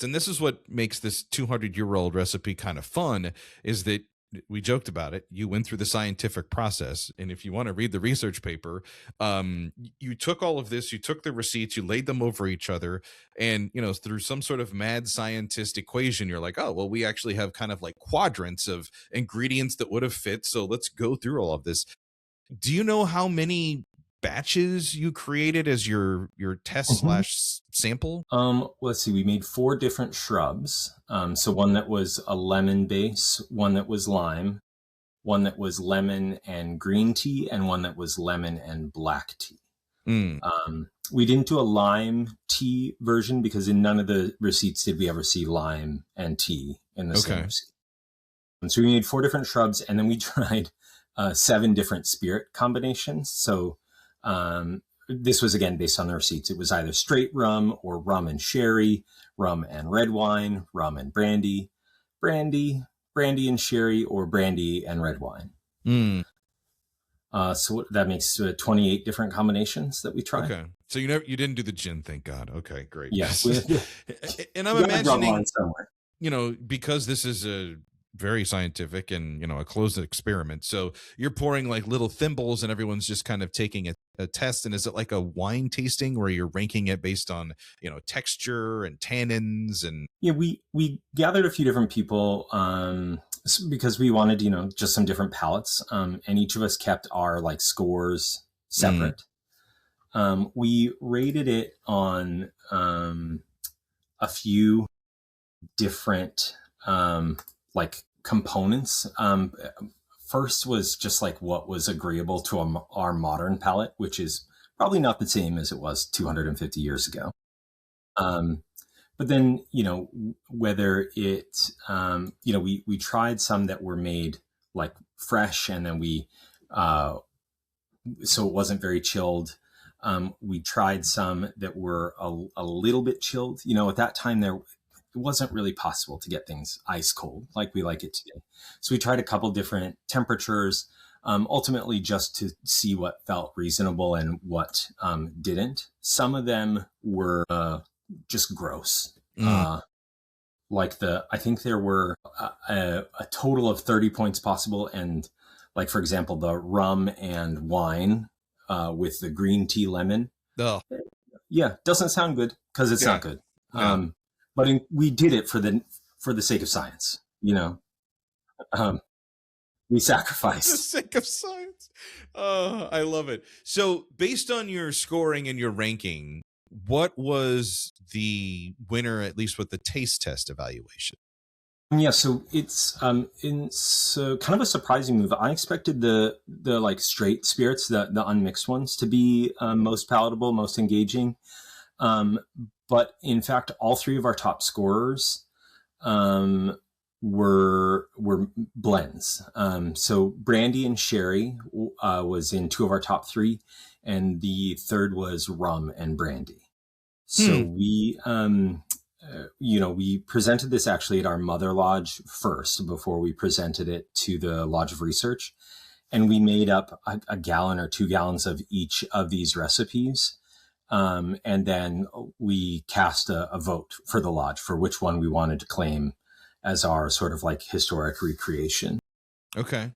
And this is what makes this 200-year-old recipe kind of fun, is that we joked about it. You went through the scientific process. And if you want to read the research paper, you took all of this, you took the receipts, you laid them over each other. And, through some sort of mad scientist equation, you're like, oh, well, we actually have kind of like quadrants of ingredients that would have fit. So let's go through all of this. Do you know how many batches you created as your test slash sample? Let's see. We made 4 different shrubs. So one that was a lemon base, one that was lime, one that was lemon and green tea, and one that was lemon and black tea. We didn't do a lime tea version because in none of the receipts did we ever see lime and tea in the same receipt. And so we made 4 different shrubs, and then we tried 7 different spirit combinations. So this was again based on the receipts. It was either straight rum or rum and sherry, rum and red wine, rum and brandy, brandy and sherry, or brandy and red wine. So that makes 28 different combinations that we tried. Okay. So you didn't do the gin, thank God. Okay, great. Yes. And I'm imagining, because this is a very scientific and, a closed experiment. So you're pouring like little thimbles and everyone's just kind of taking a test. And is it like a wine tasting where you're ranking it based on, texture and tannins? And yeah, we gathered a few different people, because we wanted, just some different palettes. And each of us kept our like scores separate. We rated it on, a few different, like components. First was just like what was agreeable to our modern palate, which is probably not the same as it was 250 years ago. But then, whether it, we tried some that were made like fresh, and then so it wasn't very chilled. We tried some that were a little bit chilled. At that time it wasn't really possible to get things ice cold like we like it today. So we tried a couple different temperatures, ultimately just to see what felt reasonable and what didn't. Some of them were just gross. I think there were a total of 30 points possible. And like, for example, the rum and wine with the green tea lemon. Oh. Yeah, doesn't sound good because it's not good. Yeah. But we did it for the sake of science, we sacrificed. For the sake of science. I love it. So based on your scoring and your ranking, what was the winner, at least with the taste test evaluation? Yeah, so it's it's kind of a surprising move. I expected the like straight spirits, the unmixed ones, to be most palatable, most engaging. But in fact, all 3 of our top scorers were blends. So brandy and sherry was in 2 of our top 3, and the third was rum and brandy. So we presented this actually at our mother lodge first before we presented it to the Lodge of Research, and we made up a gallon or 2 gallons of each of these recipes. And then we cast a vote for the lodge for which one we wanted to claim as our sort of like historic recreation. Okay.